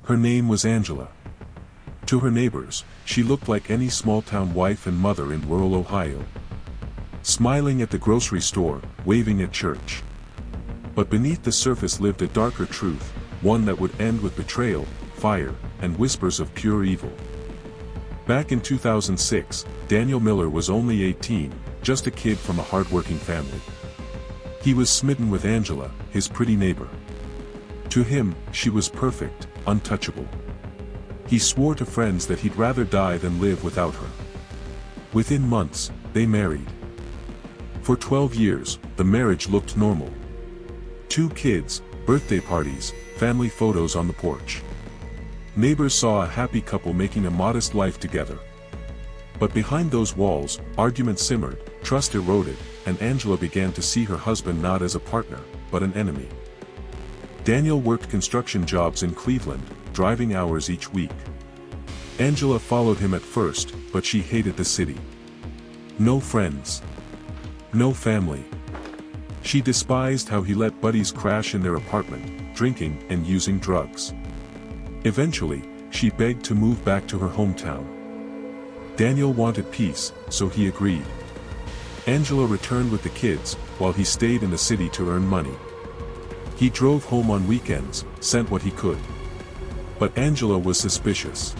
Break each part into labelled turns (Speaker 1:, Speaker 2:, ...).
Speaker 1: Her name was Angela. To her neighbors, she looked like any small-town wife and mother in rural Ohio. Smiling at the grocery store, waving at church. But beneath the surface lived a darker truth, one that would end with betrayal, fire, and whispers of pure evil. Back in 2006, Daniel Miller was only 18, just a kid from a hard-working family. He was smitten with Angela, his pretty neighbor. To him, she was perfect, untouchable. He swore to friends that he'd rather die than live without her. Within months, they married. For 12 years, the marriage looked normal. 2 kids, birthday parties, family photos on the porch. Neighbors saw a happy couple making a modest life together. But behind those walls, arguments simmered, trust eroded, and Angela began to see her husband not as a partner, but an enemy. Daniel worked construction jobs in Cleveland, driving hours each week. Angela followed him at first, but she hated the city. No friends. No family. She despised how he let buddies crash in their apartment, drinking and using drugs. Eventually, she begged to move back to her hometown. Daniel wanted peace, so he agreed. Angela returned with the kids, while he stayed in the city to earn money. He drove home on weekends, sent what he could. But Angela was suspicious.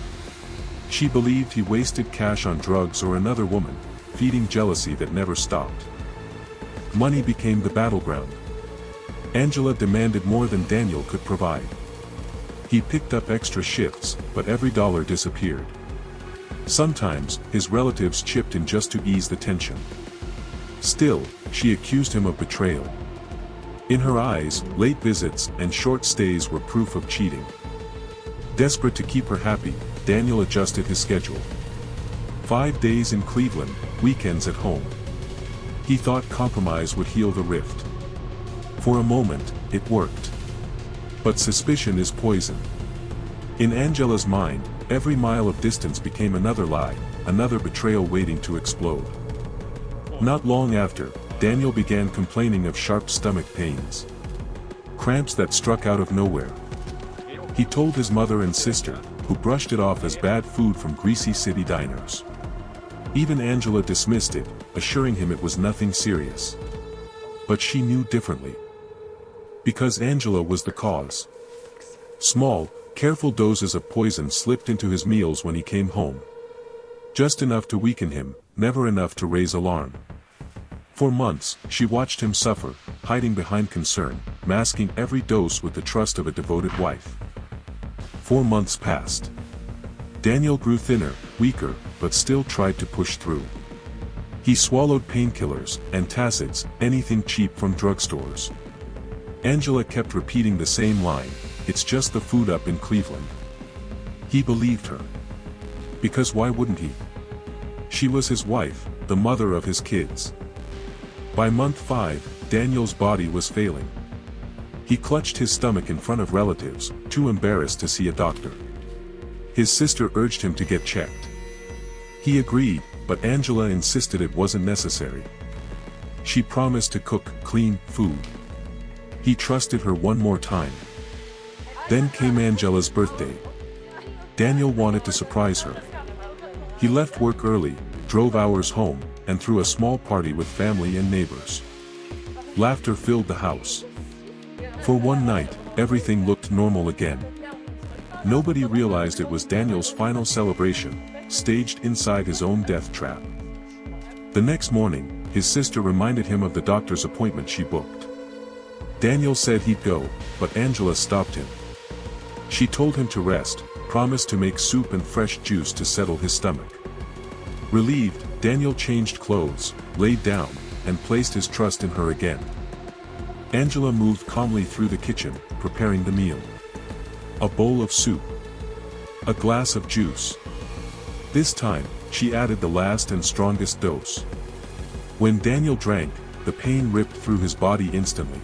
Speaker 1: She believed he wasted cash on drugs or another woman, feeding jealousy that never stopped. Money became the battleground. Angela demanded more than Daniel could provide. He picked up extra shifts, but every dollar disappeared. Sometimes, his relatives chipped in just to ease the tension. Still, she accused him of betrayal. In her eyes, late visits and short stays were proof of cheating. Desperate to keep her happy, Daniel adjusted his schedule. 5 days in Cleveland, weekends at home. He thought compromise would heal the rift. For a moment, it worked. But suspicion is poison. In Angela's mind, every mile of distance became another lie, another betrayal waiting to explode. Not long after, Daniel began complaining of sharp stomach pains. Cramps that struck out of nowhere. He told his mother and sister, who brushed it off as bad food from greasy city diners. Even Angela dismissed it, assuring him it was nothing serious. But she knew differently. Because Angela was the cause. Small, careful doses of poison slipped into his meals when he came home. Just enough to weaken him, never enough to raise alarm. For months, she watched him suffer, hiding behind concern, masking every dose with the trust of a devoted wife. 4 months passed. Daniel grew thinner, weaker, but still tried to push through. He swallowed painkillers, antacids, anything cheap from drugstores. Angela kept repeating the same line, "It's just the food up in Cleveland." He believed her. Because why wouldn't he? She was his wife, the mother of his kids. By month 5, Daniel's body was failing. He clutched his stomach in front of relatives, too embarrassed to see a doctor. His sister urged him to get checked. He agreed, but Angela insisted it wasn't necessary. She promised to cook clean food. He trusted her one more time. Then came Angela's birthday. Daniel wanted to surprise her. He left work early, drove hours home, and threw a small party with family and neighbors. Laughter filled the house. For one night, everything looked normal again. Nobody realized it was Daniel's final celebration, staged inside his own death trap. The next morning, his sister reminded him of the doctor's appointment she booked. Daniel said he'd go, but Angela stopped him. She told him to rest, promised to make soup and fresh juice to settle his stomach. Relieved, Daniel changed clothes, laid down, and placed his trust in her again. Angela moved calmly through the kitchen, preparing the meal. A bowl of soup. A glass of juice. This time, she added the last and strongest dose. When Daniel drank, the pain ripped through his body instantly.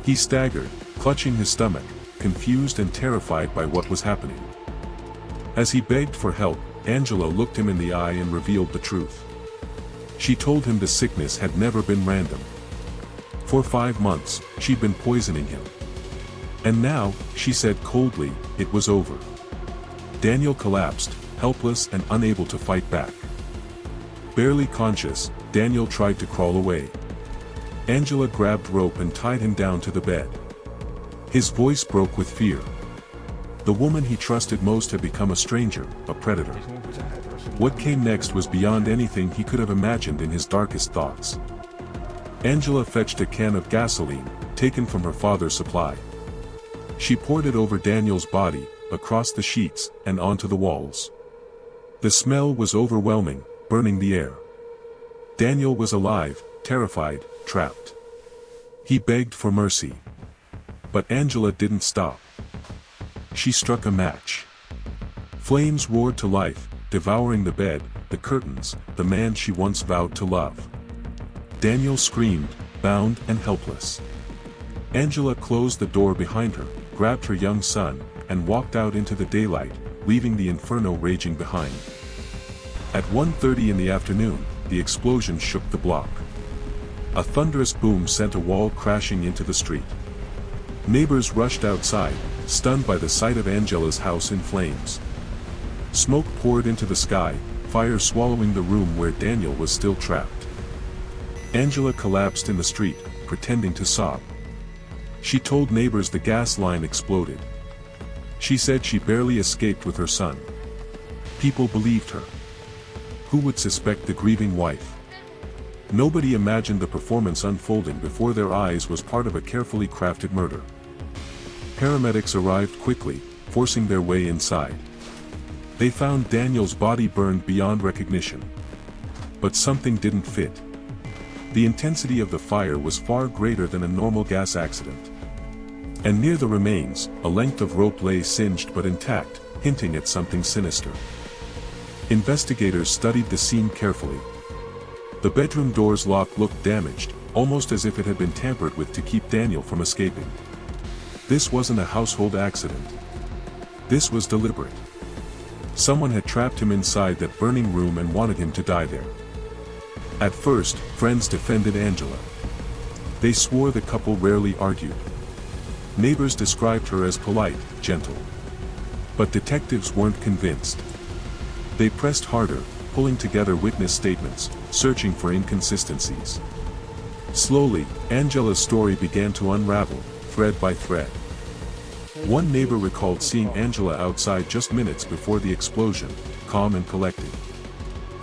Speaker 1: He staggered, clutching his stomach, confused and terrified by what was happening. As he begged for help, Angela looked him in the eye and revealed the truth. She told him the sickness had never been random. For 5 months, she'd been poisoning him. And now, she said coldly, it was over. Daniel collapsed, helpless and unable to fight back. Barely conscious, Daniel tried to crawl away. Angela grabbed rope and tied him down to the bed. His voice broke with fear. The woman he trusted most had become a stranger, a predator. What came next was beyond anything he could have imagined in his darkest thoughts. Angela fetched a can of gasoline, taken from her father's supply. She poured it over Daniel's body, across the sheets, and onto the walls. The smell was overwhelming, burning the air. Daniel was alive, terrified, trapped. He begged for mercy. But Angela didn't stop. She struck a match. Flames roared to life, devouring the bed, the curtains, the man she once vowed to love. Daniel screamed, bound and helpless. Angela closed the door behind her, grabbed her young son, and walked out into the daylight, leaving the inferno raging behind. At 1:30 in the afternoon, the explosion shook the block. A thunderous boom sent a wall crashing into the street. Neighbors rushed outside, stunned by the sight of Angela's house in flames. Smoke poured into the sky, fire swallowing the room where Daniel was still trapped. Angela collapsed in the street, pretending to sob. She told neighbors the gas line exploded. She said she barely escaped with her son. People believed her. Who would suspect the grieving wife? Nobody imagined the performance unfolding before their eyes was part of a carefully crafted murder. Paramedics arrived quickly, forcing their way inside. They found Daniel's body burned beyond recognition. But something didn't fit. The intensity of the fire was far greater than a normal gas accident. And near the remains, a length of rope lay singed but intact, hinting at something sinister. Investigators studied the scene carefully. The bedroom door's lock looked damaged, almost as if it had been tampered with to keep Daniel from escaping. This wasn't a household accident. This was deliberate. Someone had trapped him inside that burning room and wanted him to die there. At first, friends defended Angela. They swore the couple rarely argued. Neighbors described her as polite, gentle. But detectives weren't convinced. They pressed harder, pulling together witness statements, searching for inconsistencies. Slowly, Angela's story began to unravel, thread by thread. One neighbor recalled seeing Angela outside just minutes before the explosion, calm and collected.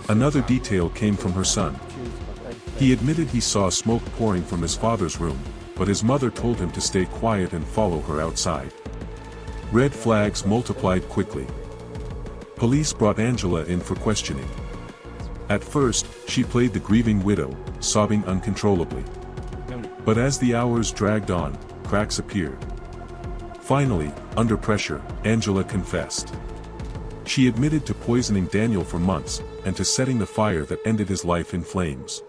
Speaker 1: Another detail came from her son. He admitted he saw smoke pouring from his father's room, but his mother told him to stay quiet and follow her outside. Red flags multiplied quickly. Police brought Angela in for questioning. At first, she played the grieving widow, sobbing uncontrollably. But as the hours dragged on, cracks appeared. Finally, under pressure, Angela confessed. She admitted to poisoning Daniel for months, and to setting the fire that ended his life in flames.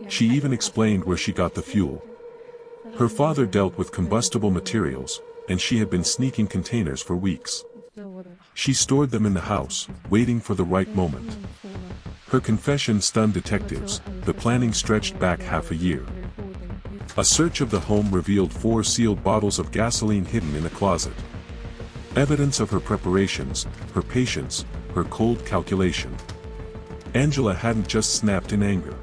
Speaker 1: She even explained where she got the fuel. Her father dealt with combustible materials, and she had been sneaking containers for weeks. She stored them in the house, waiting for the right moment. Her confession stunned detectives. The planning stretched back half a year. A search of the home revealed 4 sealed bottles of gasoline hidden in a closet. Evidence of her preparations, her patience, her cold calculation. Angela hadn't just snapped in anger.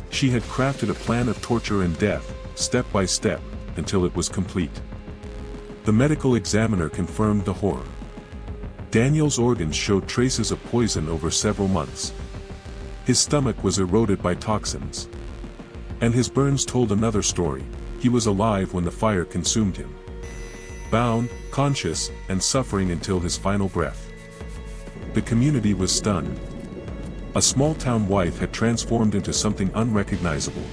Speaker 1: She had crafted a plan of torture and death, step by step, until it was complete. The medical examiner confirmed the horror. Daniel's organs showed traces of poison over several months. His stomach was eroded by toxins. And his burns told another story. He was alive when the fire consumed him. Bound, conscious, and suffering until his final breath. The community was stunned. A small-town wife had transformed into something unrecognizable.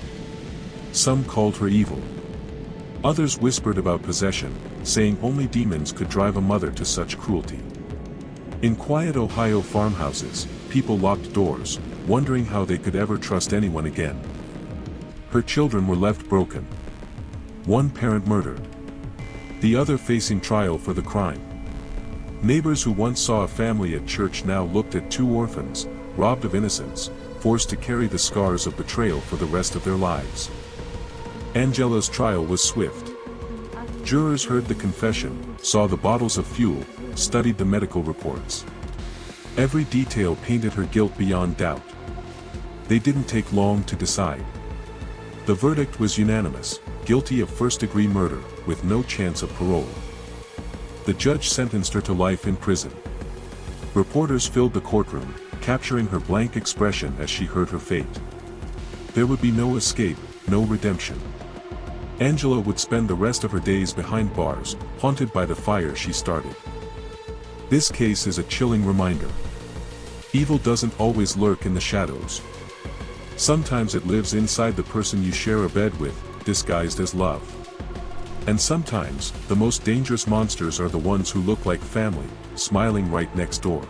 Speaker 1: Some called her evil. Others whispered about possession, saying only demons could drive a mother to such cruelty. In quiet Ohio farmhouses, people locked doors, wondering how they could ever trust anyone again. Her children were left broken. One parent murdered. The other facing trial for the crime. Neighbors who once saw a family at church now looked at 2 orphans, robbed of innocence, forced to carry the scars of betrayal for the rest of their lives. Angela's trial was swift. jurors heard the confession, saw the bottles of fuel, studied the medical reports. Every detail painted her guilt beyond doubt. They didn't take long to decide. The verdict was unanimous, guilty of first-degree murder, with no chance of parole. The judge sentenced her to life in prison. Reporters filled the courtroom, capturing her blank expression as she heard her fate. There would be no escape, no redemption. Angela would spend the rest of her days behind bars, haunted by the fire she started. This case is a chilling reminder. Evil doesn't always lurk in the shadows. Sometimes it lives inside the person you share a bed with, disguised as love. And sometimes, the most dangerous monsters are the ones who look like family, smiling right next door.